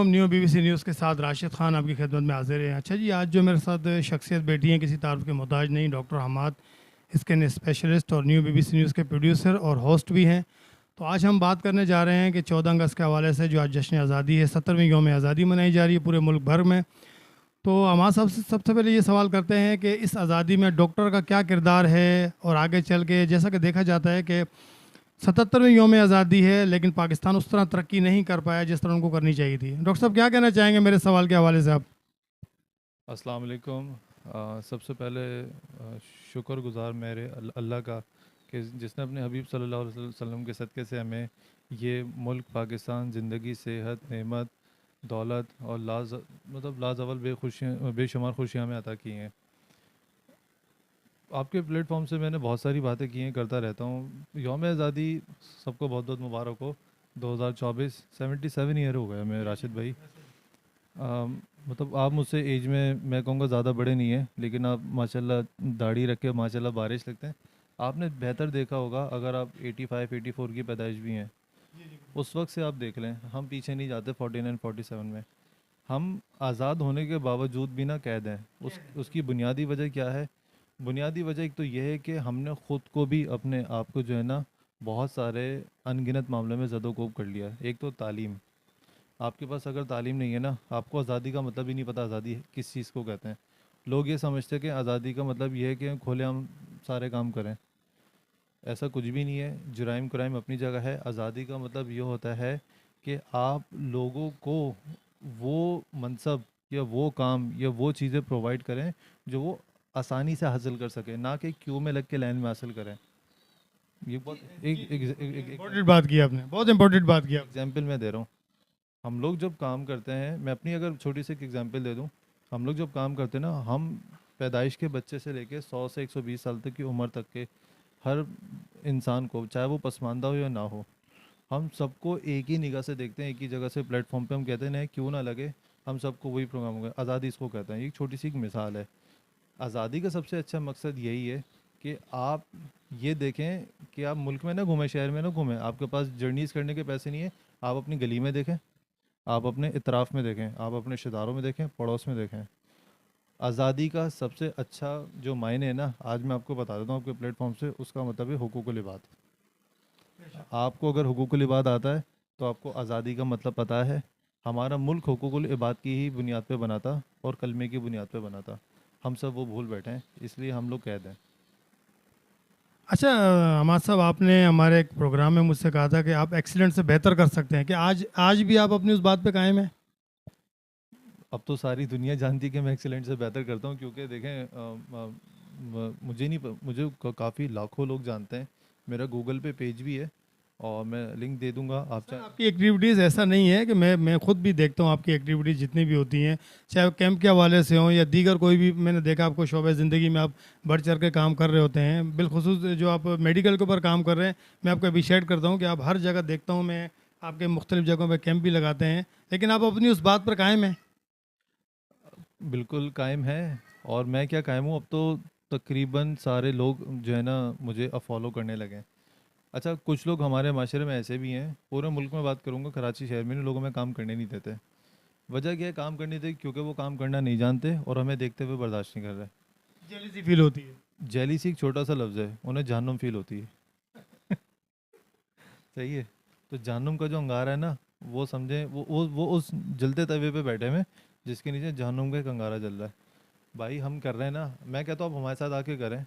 अलैकुम। New BBC news के साथ राशिद खान आपकी खिदमत में हाजिर है। अच्छा जी, आज जो मेरे साथ शख्सियत बैठी है किसी तारुफ के मोहताज नहीं, डॉक्टर हमाद, स्किन स्पेशलिस्ट और न्यू बीबीसी न्यूज़ के प्रोड्यूसर और होस्ट भी हैं। तो आज हम बात करने जा रहे हैं कि 14 अगस्त के हवाले से जो आज जश्न आज़ादी है, 70वीं यौम आज़ादी मनाई जा रही है पूरे मुल्क भर में। तो हमारे सबसे पहले ये सवाल करते हैं कि इस आज़ादी में डॉक्टर का क्या किरदार है, और आगे चल के जैसा कि देखा जाता है कि 77वीं यौम आज़ादी है लेकिन पाकिस्तान उस तरह तरक्की नहीं कर पाया जिस तरह उनको करनी चाहिए थी। डॉक्टर साहब क्या कहना चाहेंगे मेरे सवाल के हवाले से आप? अस्सलाम वालेकुम। सबसे पहले शुक्रगुज़ार मेरे अल्लाह का कि जिसने अपने हबीब सल्लल्लाहु अलैहि वसल्लम के सदक़े से हमें ये मुल्क पाकिस्तान ज़िंदगी, सेहत, नेमत, दौलत और लाजवाल बेशुमार खुशियाँ हमें अता की हैं। आपके प्लेटफॉर्म से मैंने बहुत सारी बातें की हैं, करता रहता हूँ। यौम आज़ादी सबको बहुत बहुत मुबारक हो। 2024 77 ईयर हो गया मैं राशिद भाई। मतलब आप मुझसे एज में मैं कहूँगा ज़्यादा बड़े नहीं हैं, लेकिन आप माशाल्लाह दाढ़ी रख के माशाल्लाह बारिश लगते हैं। आपने बेहतर देखा होगा, अगर आप 85 84 की पैदाइश भी हैं, उस वक्त से आप देख लें, हम पीछे नहीं जाते 49 47 में। हम आज़ाद होने के बावजूद भी ना कैद हैं। उसकी बुनियादी वजह क्या है? बुनियादी वजह एक तो यह है कि हमने ख़ुद को भी, अपने आप को जो है ना, बहुत सारे अनगिनत मामलों में ज़दोकोब कर लिया। एक तो तालीम। आपके पास अगर तालीम नहीं है ना, आपको आज़ादी का मतलब ही नहीं पता आज़ादी किस चीज़ को कहते हैं। लोग ये समझते हैं कि आज़ादी का मतलब ये है कि खुलेआम सारे काम करें। ऐसा कुछ भी नहीं है। जुराइम क्राइम अपनी जगह है। आज़ादी का मतलब ये होता है कि आप लोगों को वो मनसब या वो काम या वो चीज़ें प्रोवाइड करें जो वो आसानी से हासिल कर सकें, ना कि क्यू में लग के लाइन में हासिल करें। ये बहुत एक इम्पोर्टेंट बात की आपने, बहुत इम्पोर्टेंट बात की आपने। एग्जाम्पल मैं दे रहा हूँ। हम लोग जब काम करते हैं, मैं अपनी अगर छोटी सी एक एग्जांपल दे दूं, हम लोग जब काम करते हैं ना, हम पैदाइश के बच्चे से लेके 100 से 120 साल तक की उम्र तक के हर इंसान को, चाहे वो पसमानदा हो या ना हो, हम सबको एक ही निगाह से देखते हैं, एक ही जगह से प्लेटफॉर्म पे हम कहते हैं ना, क्यों ना लगे, हम सबको वही प्रोग्राम होगा। आज़ादी इसको कहते हैं। ये एक छोटी सी एक मिसाल है। आज़ादी का सबसे अच्छा मकसद यही है कि आप ये देखें कि आप मुल्क में ना घूमें, शहर में ना घूमें, आपके पास जर्नीज़ करने के पैसे नहीं है, आप अपनी गली में देखें, आप अपने इतराफ़ में देखें, आप अपने रिश्तेदारों में देखें, पड़ोस में देखें। आज़ादी का सबसे अच्छा जो मायने है ना, आज मैं आपको बता देता हूँ आपके प्लेटफॉर्म से, उसका मतलब है हुकूकुल इबाद। आपको अगर हुकूकुल इबाद आता है तो आपको आज़ादी का मतलब पता है। हमारा मुल्क हुकूकुल इबाद की ही बुनियाद पे बना था और कलमे की बुनियाद पे बना था। हम सब वो भूल बैठे हैं, इसलिए हम लोग कैद हैं। अच्छा, हमाद साहब, आपने हमारे एक प्रोग्राम में मुझसे कहा था कि आप एक्सीलेंट से बेहतर कर सकते हैं। कि आज आज भी आप अपनी उस बात पे कायम हैं? अब तो सारी दुनिया जानती है कि मैं एक्सीलेंट से बेहतर करता हूँ, क्योंकि देखें, मुझे नहीं मुझे काफ़ी लाखों लोग जानते हैं। मेरा गूगल पे पेज भी है और मैं लिंक दे दूंगा, आप सर, चाहे। आपकी एक्टिविटीज़ ऐसा नहीं है कि मैं खुद भी देखता हूँ आपकी एक्टिविटीज़ जितनी भी होती हैं, चाहे वो कैंप के हवाले से हों या दीगर कोई भी। मैंने देखा आपको शोबे ज़िंदगी में आप बढ़ चढ़ के काम कर रहे होते हैं। बिलखुसूस जो आप मेडिकल के ऊपर काम कर रहे हैं, मैं आपको अप्रिशिएट करता हूँ कि आप हर जगह देखता हूँ मैं, आपके मुख्तलिफ़ जगहों पर कैंप भी लगाते हैं, लेकिन आप अपनी उस बात पर कायम हैं। बिल्कुल कायम है। और मैं क्या कायम हूँ, अब तो तकरीबन सारे लोग जो है ना मुझे अब फॉलो करने लगे हैं। अच्छा, कुछ लोग हमारे माशरे में ऐसे भी हैं, पूरे मुल्क में बात करूँगा, कराची शहर में लोगों में काम करने नहीं देते। वजह क्या है काम करने देते? क्योंकि वो काम करना नहीं जानते और हमें देखते हुए बर्दाश्त नहीं कर रहे। जेलिसी फील होती है। जेलीसी एक छोटा सा लफ्ज़ है, उन्हें जहन्नुम फील होती है। सही है। तो जहन्नुम का जो अंगारा है ना, वो समझे, वो उस जलते तवे पे बैठे हुए हैं, जिसके नीचे जहन्नुम का एक अंगारा जल रहा है। भाई हम कर रहे हैं ना, मैं कहता हूँ आप हमारे साथ आके करें।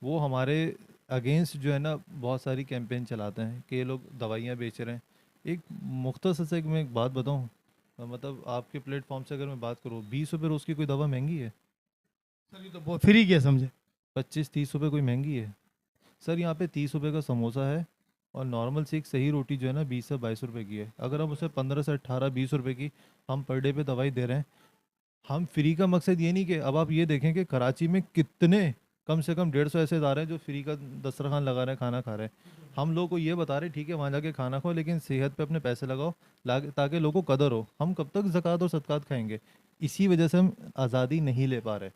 वो हमारे अगेंस्ट जो है ना बहुत सारी कैंपेन चलाते हैं कि ये लोग दवाइयाँ बेच रहे हैं। एक मुख्तसर से मैं एक बात बताऊँ, मतलब आपके प्लेटफॉर्म से अगर मैं बात करूँ, 20 रुपये रोज़ की कोई दवा महंगी है? सर, ये तो बहुत फ्री किया समझे। 25 30 रुपये कोई महंगी है? सर यहाँ पे 30 रुपये का समोसा है और नॉर्मल सी एक सही रोटी जो है ना 20 से 22 रुपये की है। अगर हम उसे 15 से 18 20 रुपये की हम पर डे पे दवाई दे रहे हैं। हम फ्री का मकसद ये नहीं कि अब आप ये देखें कि कराची में कितने, कम से कम 150 ऐसे इदारे हैं जो फ्री का दस्तरखान लगा रहे हैं, खाना खा रहे हैं। हम लोग को ये बता रहे हैं ठीक है वहाँ जाके खाना खाओ, लेकिन सेहत पे अपने पैसे लगाओ, ताकि लोगों को कदर हो। हम कब तक ज़कात और सदक़ात खाएंगे? इसी वजह से हम आज़ादी नहीं ले पा रहे।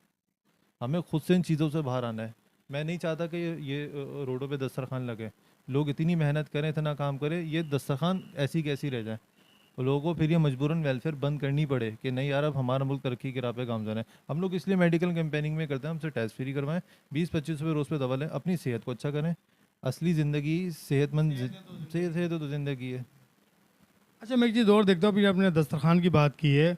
हमें खुद से इन चीज़ों से बाहर आना है। मैं नहीं चाहता कि ये रोडों पे दस्तरखान लगे, लोग इतनी मेहनत करें, इतना काम करें, ये दस्तरखान ऐसी कैसी रह जाए। और लोगों को फिर ये मजबूरन वेलफेयर बंद करनी पड़े कि नहीं यार अब हमारा मुल्क तरक्की की राह पे गामज़न है। हम लोग इसलिए मेडिकल कैंपेनिंग में करते हैं, हमसे टेस्ट फ्री करवाएं, 20-25 रुपये रोज़ पे दवा लें, अपनी सेहत को अच्छा करें। असली ज़िंदगी सेहत है तो ज़िंदगी है। अच्छा, मैं एक चीज़ और देखता हूँ, अभी आपने दस्तरखान की बात की है,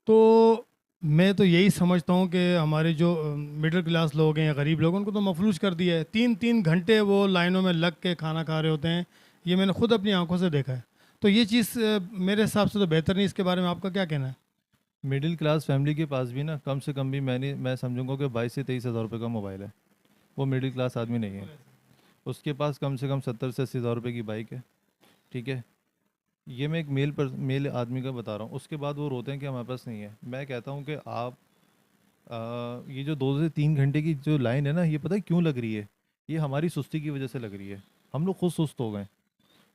तो मैं तो यही समझता हूँ कि हमारे जो मिडिल क्लास लोग हैं या गरीब लोग हैं, उनको तो मफलूज कर दिया है। 3-3 घंटे वो लाइनों में लग के खाना खा रहे होते हैं। ये मैंने खुद अपनी आंखों से देखा है। तो ये चीज़ मेरे हिसाब से तो बेहतर नहीं। इसके बारे में आपका क्या कहना है? मिडिल क्लास फैमिली के पास भी ना कम से कम भी मैं समझूंगा कि 22 से 23 हज़ार रुपये का मोबाइल है। वो मिडिल क्लास आदमी नहीं है। उसके पास कम से कम 70 से 80 हज़ार रुपये की बाइक है। ठीक है, ये मैं एक मेल आदमी का बता रहा हूँ। उसके बाद वो रोते हैं कि हमारे पास नहीं है। मैं कहता हूँ कि आप ये जो 2 से 3 घंटे की जो लाइन है ना, ये पता है क्यों लग रही है? ये हमारी सुस्ती की वजह से लग रही है। हम लोग खुद सुस्त हो गए।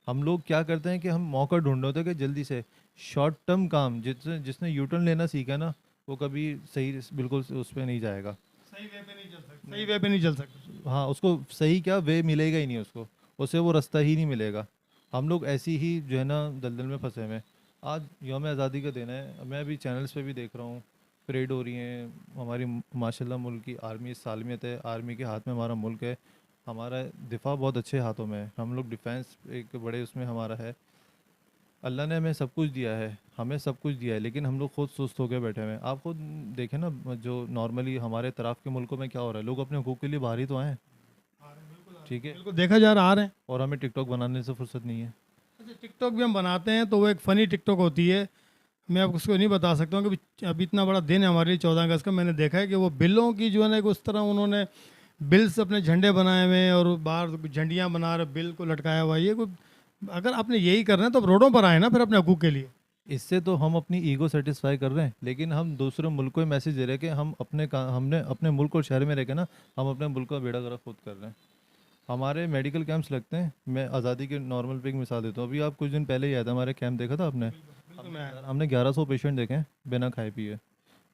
हम लोग क्या करते हैं कि हम मौका ढूंढ रहे होते हैं कि जल्दी से शॉर्ट टर्म काम, जिसने जिसने यू टर्न लेना सीखा ना, वो कभी सही बिल्कुल उस पर नहीं जाएगा। सही वे पे नहीं चल सकता, सही वे पे नहीं चल सकता। हाँ, उसको सही क्या वे मिलेगा ही नहीं उसको, उसे वो रास्ता ही नहीं मिलेगा। हम लोग ऐसी ही जो है ना दलदल में फंसे हुए हैं। आज यौम आज़ादी का दिन है, मैं अभी चैनल्स पे भी देख रहा हूँ, परेड हो रही हैं हमारी। माशाल्लाह मुल्क की आर्मी सालमियत है, आर्मी के हाथ में हमारा मुल्क है। हमारा दिफा बहुत अच्छे हाथों में है। हम लोग डिफेंस एक बड़े उसमें हमारा है। अल्लाह ने हमें सब कुछ दिया है, हमें सब कुछ दिया है, लेकिन हम लोग खुद सुस्त होकर बैठे हुए हैं। आप खुद देखें ना, जो नॉर्मली हमारे तरफ के मुल्कों में क्या हो रहा है, लोग अपने हकूक़ के लिए बाहर ही तो आए हैं। ठीक है, बिल्कुल देखा जा रहा आ रहे हैं। और हमें टिकटॉक बनाने से फुर्सत नहीं है। अच्छा, टिकटॉक भी हम बनाते हैं तो वो एक फ़नी टिकटॉक होती है। मैं आपको उसको नहीं बता सकता हूँ कि अभी इतना बड़ा दिन है हमारे लिए 14 अगस्त का। मैंने देखा है कि वो बिलों की जो है ना, एक उस तरह उन्होंने बिल से अपने झंडे बनाए हुए हैं और बाहर झंडियाँ बना रहे, बिल को लटकाया हुआ है। ये कोई, अगर आपने यही करना है तो आप रोडों पर आए ना फिर अपने हकूक़ के लिए। इससे तो हम अपनी ईगो सेटिस्फाई कर रहे हैं, लेकिन हम दूसरे मुल्क को मैसेज दे रहे हैं कि हमने अपने मुल्क और शहर में रह के ना, हम अपने मुल्क का बेड़ा गर्क खुद कर रहे हैं। हमारे मेडिकल कैंप्स लगते हैं। मैं आज़ादी के नॉर्मल पे एक मिसाल देता हूँ। अभी आप कुछ दिन पहले ही आया था हमारे कैंप, देखा था आपने? बिल्कुल मैं हमने 1100 पेशेंट देखे हैं बिना खाए पिए।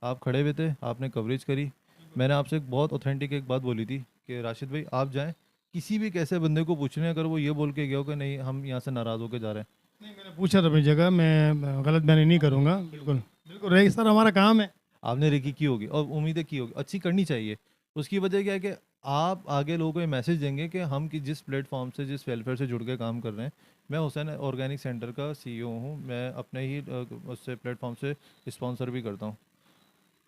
आप खड़े हुए थे, आपने कवरेज करी। मैंने आपसे एक बहुत ऑथेंटिक एक बात बोली थी कि राशिद भाई आप जाएं किसी भी कैसे बंदे को पूछने, अगर वो ये बोल के गया हो कि नहीं हम यहाँ से नाराज़ होकर जा रहे हैं। नहीं, मैंने पूछा था अपनी जगह, मैं गलत बयानी नहीं करूँगा। बिल्कुल बिल्कुल रही सर, हमारा काम है। आपने रेकी की होगी और उम्मीदें की होगी, अच्छी करनी चाहिए। उसकी वजह क्या है कि आप आगे लोगों को ये मैसेज देंगे कि हम कि जिस प्लेटफॉर्म से, जिस वेलफेयर से जुड़ के काम कर रहे हैं। मैं हुसैन ऑर्गेनिक सेंटर का सीईओ हूँ। मैं अपने ही उससे प्लेटफॉर्म से स्पॉन्सर भी करता हूँ।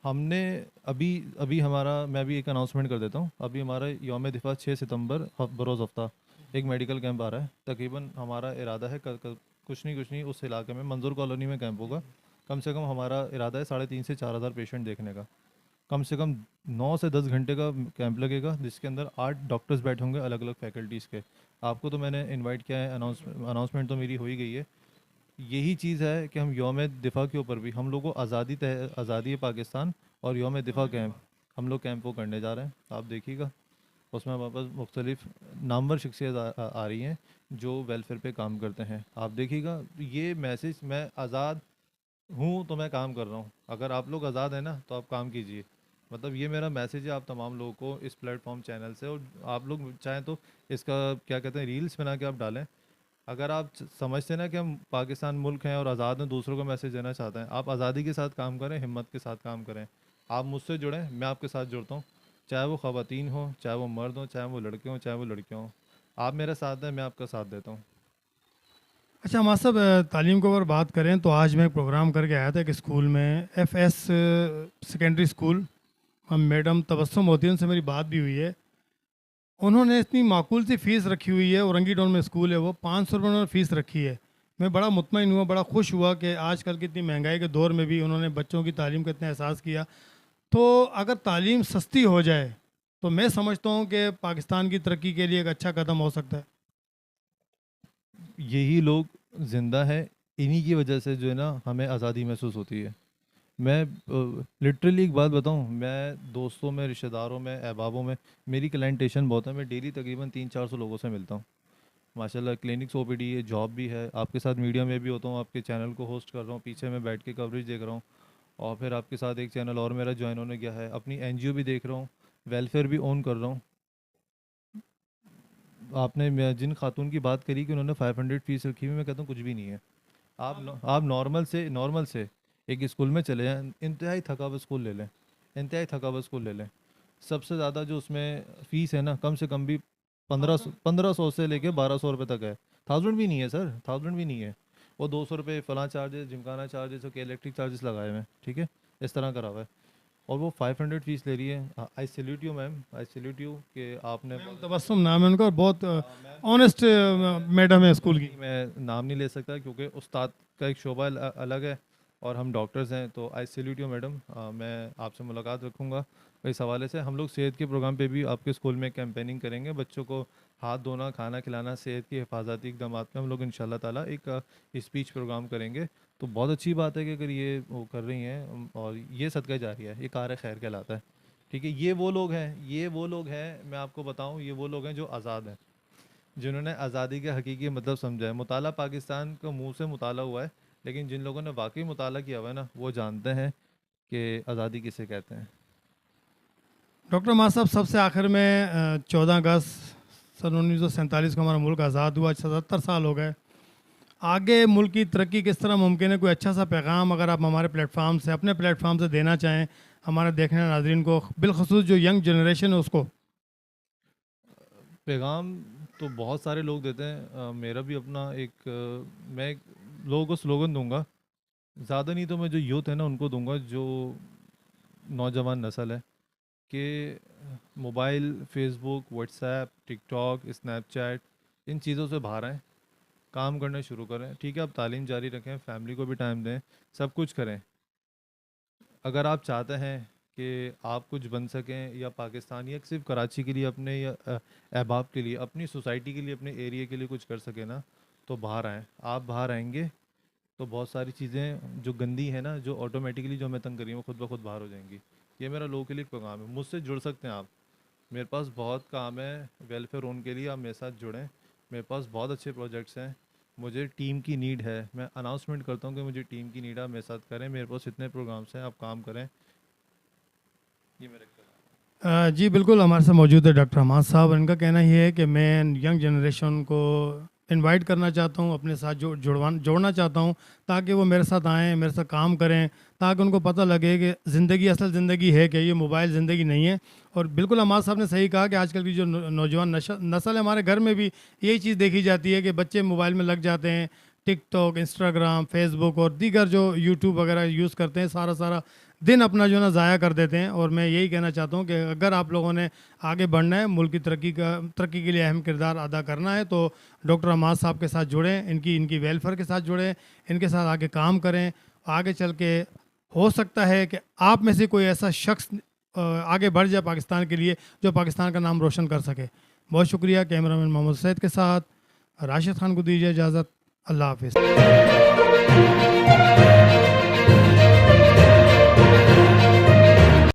हमने अभी अभी हमारा, मैं भी एक अनाउंसमेंट कर देता हूँ, अभी हमारा यौम दिफा 6 सितंबर बरोज़ हफ्ता एक मेडिकल कैंप आ रहा है। तकरीबन हमारा इरादा है कुछ नहीं उस इलाके में मंजूर कॉलोनी में कैंप होगा। कम से कम हमारा इरादा है 3,500 से 4,000 पेशेंट देखने का। कम से कम 9 से 10 घंटे का कैंप लगेगा, जिसके अंदर 8 डॉक्टर्स बैठे होंगे अलग अलग फैकल्टीज़ के। आपको तो मैंने इनवाइट किया है, अनाउंसमेंट तो मेरी हो ही गई है। यही चीज़ है कि हम यौम दिफा के ऊपर भी हम लोग को आज़ादी पाकिस्तान और यौम दिफा कैंप, हम लोग कैंप वो करने जा रहे हैं। आप देखिएगा, उसमें हमारे पास मुख्तलिफ नामवर शख्सियत आ रही हैं जो वेलफेयर पे काम करते हैं। आप देखिएगा ये मैसेज, मैं आज़ाद हूँ तो मैं काम कर रहा हूँ। अगर आप लोग आज़ाद हैं ना तो आप काम कीजिए। मतलब ये मेरा मैसेज है आप तमाम लोगों को इस प्लेटफॉर्म चैनल से। और आप लोग चाहें तो इसका क्या कहते हैं रील्स बना के आप डालें। अगर आप समझते हैं ना कि हम पाकिस्तान मुल्क हैं और आज़ाद हैं, दूसरों को मैसेज देना चाहते हैं, आप आज़ादी के साथ काम करें, हिम्मत के साथ काम करें। आप मुझसे जुड़ें, मैं आपके साथ जुड़ता हूँ। चाहे वो ख़वातीन हो, चाहे वो मर्द हो, चाहे वो लड़के हों, चाहे वो लड़कियाँ हों। आप मेरे साथ हैं, मैं आपका साथ देता हूँ। अच्छा, हमारे साहब, तालीम के ऊपर बात करें तो आज मैं एक प्रोग्राम करके आया था एक स्कूल में, FS सेकेंडरी स्कूल। हम मैडम तबस्सुम होती है, उनसे मेरी बात भी हुई है। उन्होंने इतनी माकूल सी फ़ीस रखी हुई है, औरंगी टाउन में स्कूल है वो, 500 रुपये उन्होंने फ़ीस रखी है। मैं बड़ा मुतमईन हुआ, बड़ा खुश हुआ कि आजकल की इतनी महंगाई के दौर में भी उन्होंने बच्चों की तालीम का इतना एहसास किया। तो अगर तालीम सस्ती हो जाए तो मैं समझता हूँ कि पाकिस्तान की तरक्की के लिए एक अच्छा कदम हो सकता है। यही लोग ज़िंदा हैं, इन्हीं की वजह से जो है ना हमें आज़ादी महसूस होती है। मैं लिटरली एक बात बताऊं, मैं दोस्तों में, रिश्तेदारों में, अहबाबों में, मेरी क्लाइंटेशन बहुत है। मैं डेली तकरीबन 300-400 लोगों से मिलता हूं। माशाल्लाह क्लिनिक्स, ओपीडी है, जॉब भी है। आपके साथ मीडिया में भी होता हूँ, आपके चैनल को होस्ट कर रहा हूँ, पीछे मैं बैठ के कवरेज देख रहा हूँ। और फिर आपके साथ एक चैनल और मेरा ज्वाइन होने गया है, अपनी एनजीओ भी देख रहा हूँ, वेलफेयर भी ओन कर रहा हूँ। आपने जिन खातून की बात करी कि उन्होंने 500 फीस रखी हुई, मैं कहता हूँ कुछ भी नहीं है। आप नॉर्मल से एक स्कूल में चले जाएं, इंतहाई थका हुआ स्कूल ले लें, इंतहाई थका हुआ स्कूल ले लें, सबसे ज़्यादा जो उसमें फ़ीस है ना, कम से कम भी 1500 से लेके 1200 रुपये तक है। 1000 भी नहीं है सर, 1000 भी नहीं है। वो 200 रुपये फ़लाँ चार्जेस, जिमखाना चार्जेस और के इलेक्ट्रिक चार्जेस लगाए हुए हैं, ठीक है, इस तरह करा हुआ है। और वो 500 फीस ले रही है। आई salute you ma'am, I salute you कि आपने तबस्सुम नाम है उनका और बहुत ऑनेस्ट मैडम है स्कूल की। मैं नाम नहीं ले सकता क्योंकि उस्ताद का एक शोबा अलग है और हम डॉक्टर्स हैं, तो आई सैल्यूट यू मैडम। मैं आपसे मुलाकात रखूँगा इस हवाले से। हम लोग सेहत के प्रोग्राम पे भी आपके स्कूल में कैंपेनिंग करेंगे, बच्चों को हाथ धोना, खाना खिलाना, सेहत की हिफाजती इकदाम पे हम लोग इंशाल्लाह ताला एक स्पीच प्रोग्राम करेंगे। तो बहुत अच्छी बात है कि अगर ये वो कर रही हैं, और ये सदका जारिया है, ये कार खैर कहलाता है, ठीक है। ये वो लोग हैं, मैं आपको बताऊं, ये वो लोग हैं जो आज़ाद हैं, जिन्होंने आज़ादी के हकीकी मतलब समझा है। मुताला पाकिस्तान को मुंह से मुताला हुआ है, लेकिन जिन लोगों ने वाकई मुताला किया हुआ है ना, वो जानते हैं कि आज़ादी किसे कहते हैं। डॉक्टर मां साहब, सबसे आखिर में 14 अगस्त सन 1947 को हमारा मुल्क आज़ाद हुआ, 77 साल हो गए। आगे मुल्क की तरक्की किस तरह मुमकिन है? कोई अच्छा सा पैगाम अगर आप हमारे प्लेटफार्म से, अपने प्लेटफार्म से देना चाहें हमारे देखने वाले नाज़रीन को, बिलखसूस जो यंग जनरेशन है उसको। पैगाम तो बहुत सारे लोग देते हैं, मेरा भी अपना एक मैं लोगों को स्लोगन दूंगा, ज़्यादा नहीं तो मैं जो यूथ है ना उनको दूंगा, जो नौजवान नस्ल है, कि mobile, Facebook, WhatsApp, TikTok, Snapchat, इन चीज़ों से बाहर आएँ, काम करना शुरू करें। ठीक है, आप तालीम जारी रखें, फैमिली को भी टाइम दें, सब कुछ करें। अगर आप चाहते हैं कि आप कुछ बन सकें, या पाकिस्तान या सिर्फ कराची के लिए, अपने या अहबाब के लिए, अपनी सोसाइटी के लिए, अपने एरिया के लिए कुछ कर सके ना, तो बाहर आएँ। आप बाहर आएंगे तो बहुत सारी चीज़ें जो गंदी है ना, जो ऑटोमेटिकली जो हमें तंग करी, वो खुद ब खुद बाहर हो जाएंगी। ये मेरा लोगों के लिए एक पैगाम है। मुझसे जुड़ सकते हैं आप, मेरे पास बहुत काम है वेलफेयर ओन के लिए, आप मेरे साथ जुड़ें। मेरे पास बहुत अच्छे प्रोजेक्ट्स हैं, मुझे टीम की नीड है। मैं अनाउंसमेंट करता हूँ कि मुझे टीम की नीड है, आप मेरे साथ करें, मेरे पास इतने प्रोग्राम्स हैं, आप काम करें। ये मेरे जी बिल्कुल, हमारे साथ मौजूद है डॉक्टर हमाद साहब। इनका कहना ये है कि मैं यंग जनरेशन को इनवाइट करना चाहता हूँ, अपने साथ जोड़ना चाहता हूँ, ताकि वो मेरे साथ आएँ, मेरे साथ काम करें, ताकि उनको पता लगे कि ज़िंदगी असल ज़िंदगी है, कि ये मोबाइल ज़िंदगी नहीं है। और बिल्कुल हमाद साहब ने सही कहा कि आजकल की जो नौजवान नस्ल है, हमारे घर में भी यही चीज़ देखी जाती है कि बच्चे मोबाइल में लग जाते हैं, टिकटॉक, इंस्टाग्राम, फेसबुक और दीगर जो यूट्यूब वगैरह यूज़ करते हैं, सारा सारा दिन अपना जो है ना ज़ाया कर देते हैं। और मैं यही कहना चाहता हूँ कि अगर आप लोगों ने आगे बढ़ना है, मुल्क की तरक्की के लिए अहम किरदार अदा करना है, तो डॉक्टर हमाद साहब के साथ जुड़ें, इनकी वेलफेयर के साथ जुड़ें, इनके साथ आगे काम करें। आगे चल के हो सकता है कि आप में से कोई ऐसा शख्स आगे बढ़ जाए पाकिस्तान के लिए, जो पाकिस्तान का नाम रोशन कर सके। बहुत शुक्रिया। कैमरामैन मोहम्मद सैद के साथ राशिद खान को दीजिए इजाज़त। अल्लाह हाफिज़।